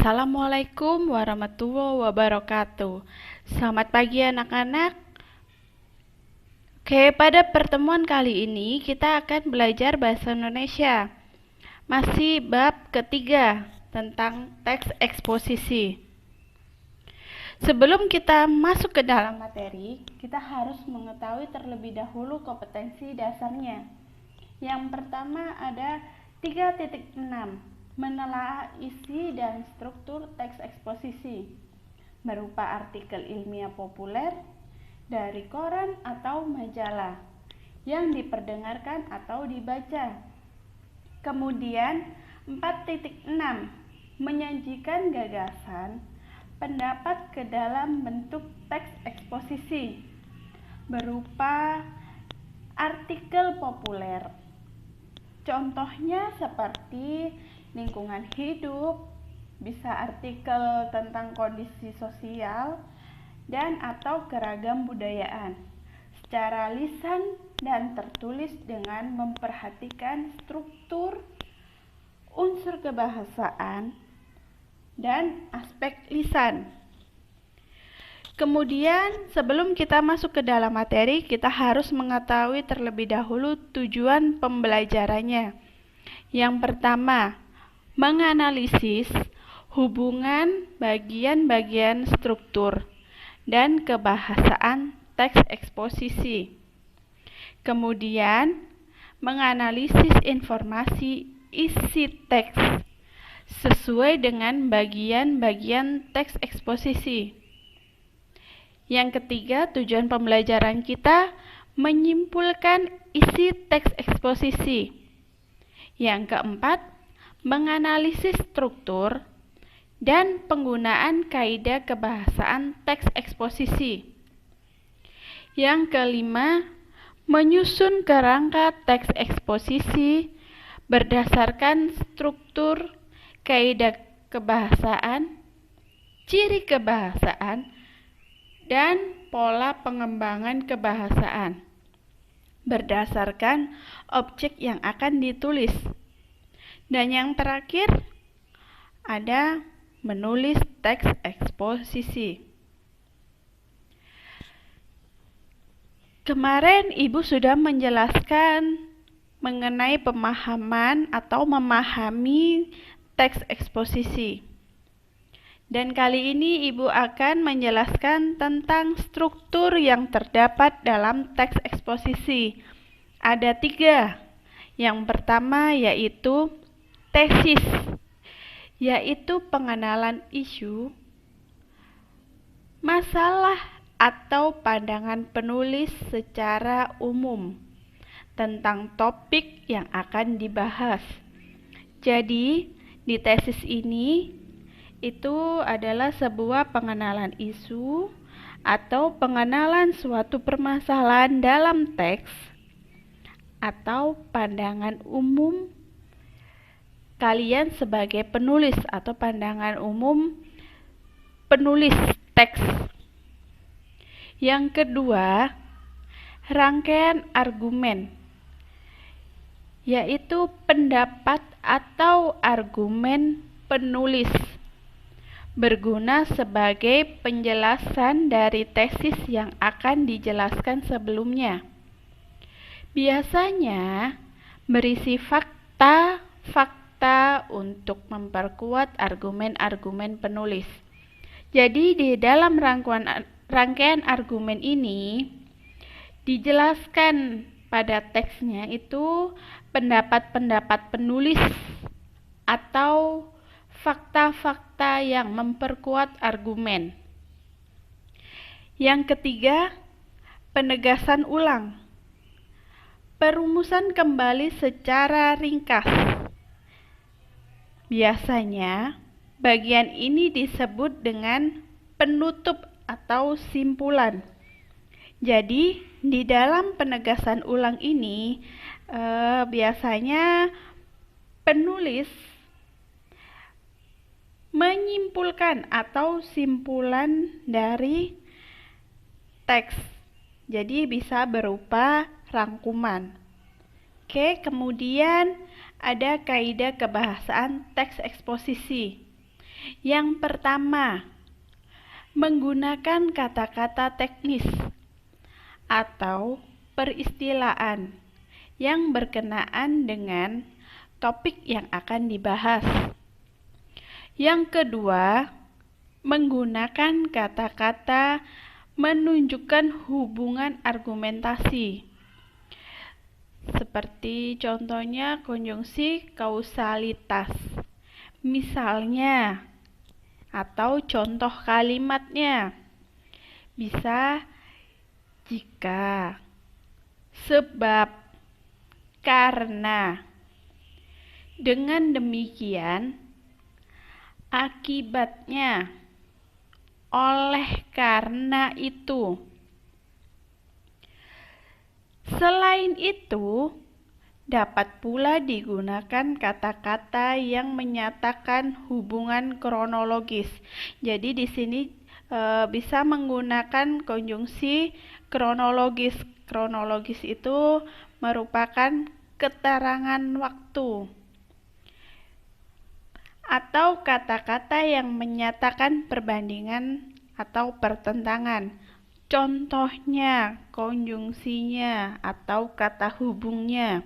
Assalamualaikum warahmatullahi wabarakatuh. Selamat pagi anak-anak. Oke, pada pertemuan kali ini kita akan belajar bahasa Indonesia. Masih bab ketiga tentang teks eksposisi. Sebelum kita masuk ke dalam materi, kita harus mengetahui terlebih dahulu kompetensi dasarnya. Yang pertama ada 3.6. Menelaah isi dan struktur teks eksposisi berupa artikel ilmiah populer dari koran atau majalah yang diperdengarkan atau dibaca. Kemudian 4.6. Menyajikan gagasan pendapat ke dalam bentuk teks eksposisi berupa artikel populer. Contohnya seperti lingkungan hidup, bisa artikel tentang kondisi sosial dan atau keragam budayaan secara lisan dan tertulis dengan memperhatikan struktur, unsur kebahasaan, dan aspek lisan. Kemudian sebelum kita masuk ke dalam materi, kita harus mengetahui terlebih dahulu tujuan pembelajarannya. Yang pertama, menganalisis hubungan bagian-bagian struktur dan kebahasaan teks eksposisi. Kemudian, menganalisis informasi isi teks sesuai dengan bagian-bagian teks eksposisi. Yang ketiga, tujuan pembelajaran kita menyimpulkan isi teks eksposisi. Yang keempat, menganalisis struktur dan penggunaan kaidah kebahasaan teks eksposisi. Yang kelima, menyusun kerangka teks eksposisi berdasarkan struktur, kaidah kebahasaan, ciri kebahasaan, dan pola pengembangan kebahasaan berdasarkan objek yang akan ditulis. Dan yang terakhir ada menulis teks eksposisi. Kemarin Ibu sudah menjelaskan mengenai pemahaman atau memahami teks eksposisi. Dan kali ini Ibu akan menjelaskan tentang struktur yang terdapat dalam teks eksposisi. Ada 3. Yang pertama yaitu tesis, yaitu pengenalan isu, masalah atau pandangan penulis secara umum tentang topik yang akan dibahas. Jadi, di tesis ini itu adalah sebuah pengenalan isu atau pengenalan suatu permasalahan dalam teks atau pandangan umum kalian sebagai penulis atau pandangan umum penulis teks. Yang kedua, rangkaian argumen, yaitu pendapat atau argumen penulis, berguna sebagai penjelasan dari tesis yang akan dijelaskan sebelumnya. Biasanya berisi fakta untuk memperkuat argumen-argumen penulis. Jadi di dalam rangkaian argumen ini dijelaskan pada teksnya itu pendapat-pendapat penulis atau fakta-fakta yang memperkuat argumen. Yang ketiga, penegasan ulang. Perumusan kembali secara ringkas. Biasanya, bagian ini disebut dengan penutup atau simpulan. Jadi, di dalam penegasan ulang ini, biasanya penulis menyimpulkan atau simpulan dari teks. Jadi, bisa berupa rangkuman. Oke, kemudian ada kaidah kebahasaan teks eksposisi. Yang pertama, menggunakan kata-kata teknis atau peristilahan yang berkenaan dengan topik yang akan dibahas. Yang kedua, menggunakan kata-kata menunjukkan hubungan argumentasi. Seperti contohnya konjungsi kausalitas. Misalnya, atau contoh kalimatnya bisa jika, sebab, karena. Dengan demikian, akibatnya, oleh karena itu. Selain itu, dapat pula digunakan kata-kata yang menyatakan hubungan kronologis. Jadi di sini bisa menggunakan konjungsi kronologis. Kronologis itu merupakan keterangan waktu. Atau kata-kata yang menyatakan perbandingan atau pertentangan. Contohnya, konjungsinya atau kata hubungnya.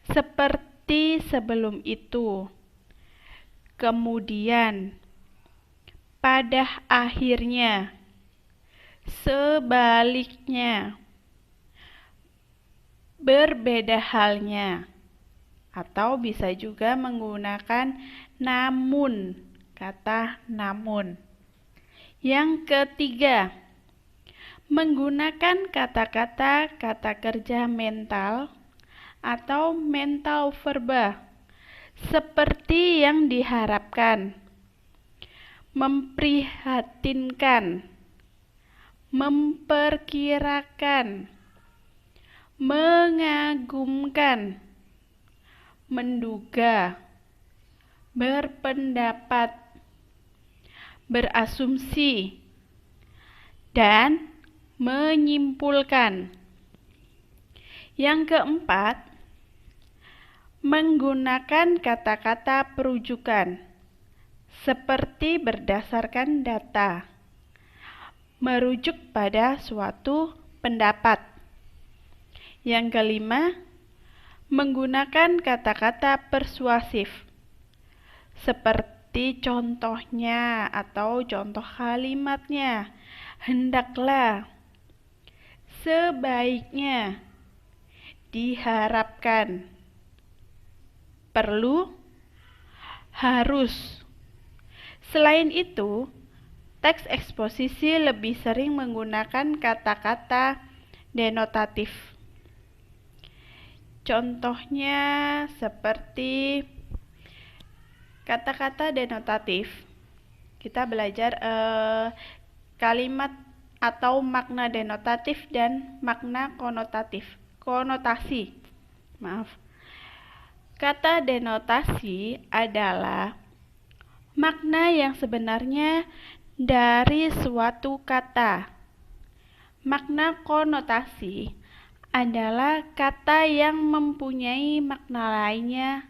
Seperti sebelum itu, kemudian, pada akhirnya, sebaliknya, berbeda halnya. Atau bisa juga menggunakan namun, kata namun. Yang ketiga, menggunakan kata-kata kata kerja mental atau mental verba seperti yang diharapkan, memprihatinkan, memperkirakan, mengagumkan, menduga, berpendapat, berasumsi, dan menyimpulkan. Yang keempat, menggunakan kata-kata perujukan seperti berdasarkan data, merujuk pada suatu pendapat. Yang kelima, menggunakan kata-kata persuasif seperti contohnya atau contoh kalimatnya. Hendaklah, sebaiknya, diharapkan, perlu, harus. Selain itu, teks eksposisi lebih sering menggunakan kata-kata denotatif. Contohnya seperti kata-kata denotatif. Kita belajar kalimat atau makna denotatif dan makna konotatif. Konotasi. Maaf. Kata denotasi adalah makna yang sebenarnya dari suatu kata. Makna konotasi adalah kata yang mempunyai makna lainnya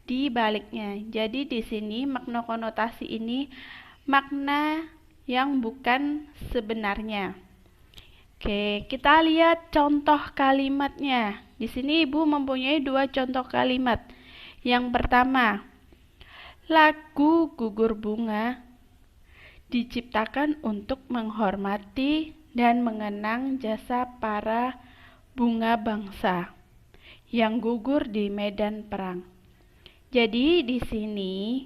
di baliknya. Jadi di sini makna konotasi ini makna yang bukan sebenarnya. Oke, kita lihat contoh kalimatnya. Di sini Ibu mempunyai 2 contoh kalimat. Yang pertama, lagu Gugur Bunga diciptakan untuk menghormati dan mengenang jasa para bunga bangsa yang gugur di medan perang. Jadi di sini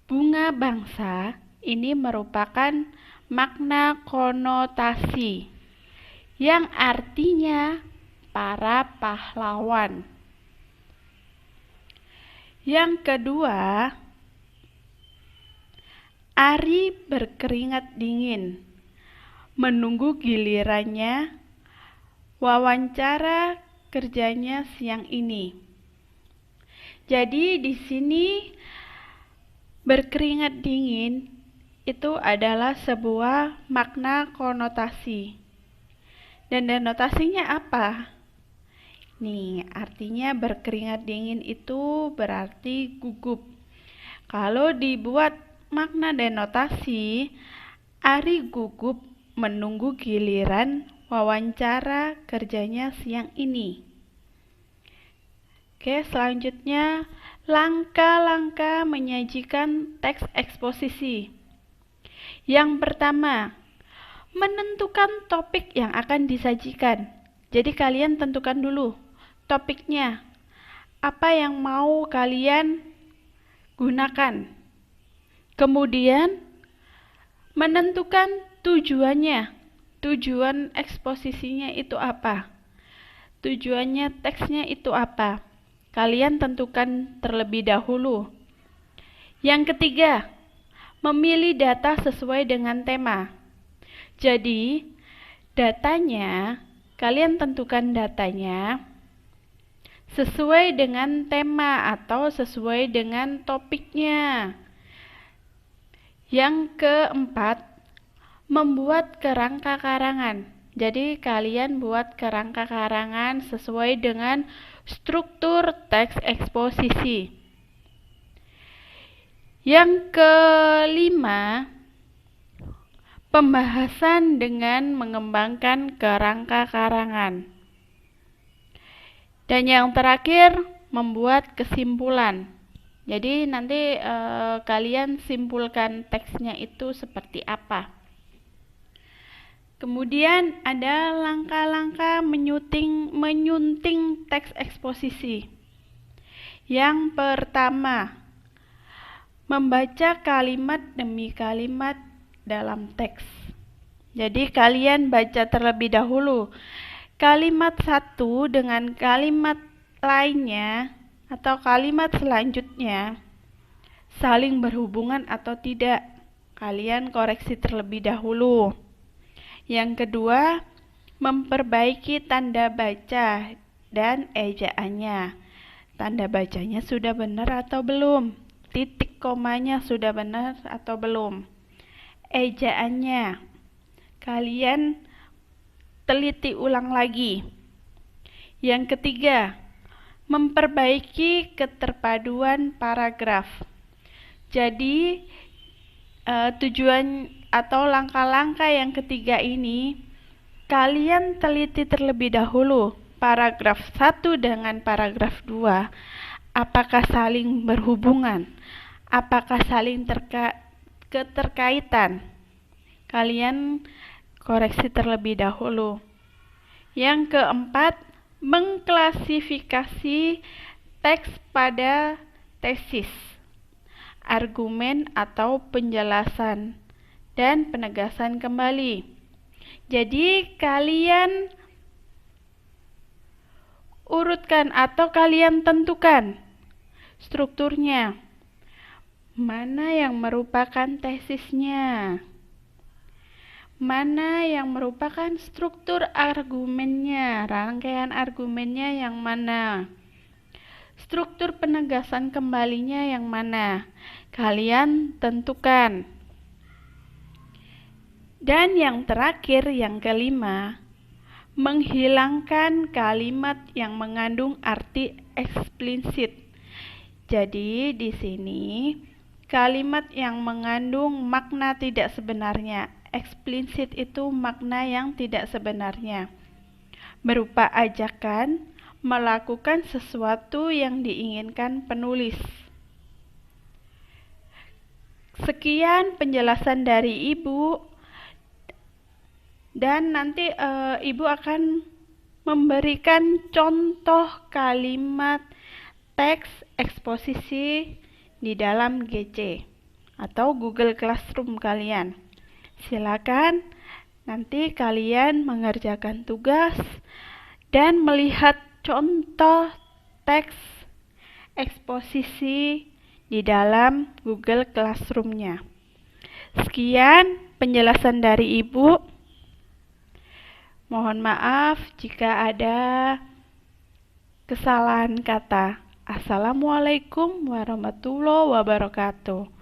bunga bangsa ini merupakan makna konotasi yang artinya para pahlawan. Yang kedua, Ari berkeringat dingin menunggu gilirannya wawancara kerjanya siang ini. Jadi di sini berkeringat dingin itu adalah sebuah makna konotasi. Dan denotasinya apa? Nih, artinya berkeringat dingin itu berarti gugup. Kalau dibuat makna dan notasi, Ari gugup menunggu giliran wawancara kerjanya siang ini. Oke, selanjutnya langkah-langkah menyajikan teks eksposisi. Yang pertama, menentukan topik yang akan disajikan. Jadi kalian tentukan dulu topiknya. Apa yang mau kalian gunakan. Kemudian menentukan tujuannya. Tujuan eksposisinya itu apa? Tujuannya teksnya itu apa? Kalian tentukan terlebih dahulu. Yang ketiga, memilih data sesuai dengan tema. Jadi, datanya, kalian tentukan datanya sesuai dengan tema atau sesuai dengan topiknya. Yang keempat, membuat kerangka karangan. Jadi kalian buat kerangka karangan sesuai dengan struktur teks eksposisi. Yang kelima, pembahasan dengan mengembangkan kerangka karangan. Dan yang terakhir, membuat kesimpulan. Jadi nanti kalian simpulkan teksnya itu seperti apa. Kemudian ada langkah-langkah menyunting teks eksposisi. Yang pertama, membaca kalimat demi kalimat dalam teks. Jadi kalian baca terlebih dahulu kalimat satu dengan kalimat lainnya atau kalimat selanjutnya saling berhubungan atau tidak. Kalian koreksi terlebih dahulu. Yang kedua, memperbaiki tanda baca dan ejaannya. Tanda bacanya sudah benar atau belum? Titik komanya sudah benar atau belum? Ejaannya, kalian teliti ulang lagi. Yang ketiga, memperbaiki keterpaduan paragraf. Jadi tujuan atau langkah-langkah yang ketiga ini kalian teliti terlebih dahulu paragraf 1 dengan paragraf 2. Apakah saling berhubungan? Apakah saling keterkaitan? Kalian koreksi terlebih dahulu. Yang keempat, mengklasifikasi teks pada tesis, argumen atau penjelasan, dan penegasan kembali. Jadi kalian urutkan atau kalian tentukan strukturnya. Mana yang merupakan tesisnya? Mana yang merupakan struktur argumennya? Rangkaian argumennya yang mana? Struktur penegasan kembalinya yang mana? Kalian tentukan. Dan yang terakhir, yang kelima, menghilangkan kalimat yang mengandung arti eksplisit. Jadi di sini kalimat yang mengandung makna tidak sebenarnya. Eksplisit itu makna yang tidak sebenarnya. Berupa ajakan melakukan sesuatu yang diinginkan penulis. Sekian penjelasan dari Ibu. Dan nanti Ibu akan memberikan contoh kalimat teks eksposisi di dalam GC atau Google Classroom kalian. Silakan nanti kalian mengerjakan tugas dan melihat contoh teks eksposisi di dalam Google Classroom-nya. Sekian penjelasan dari Ibu. Mohon maaf jika ada kesalahan kata. Assalamualaikum warahmatullahi wabarakatuh.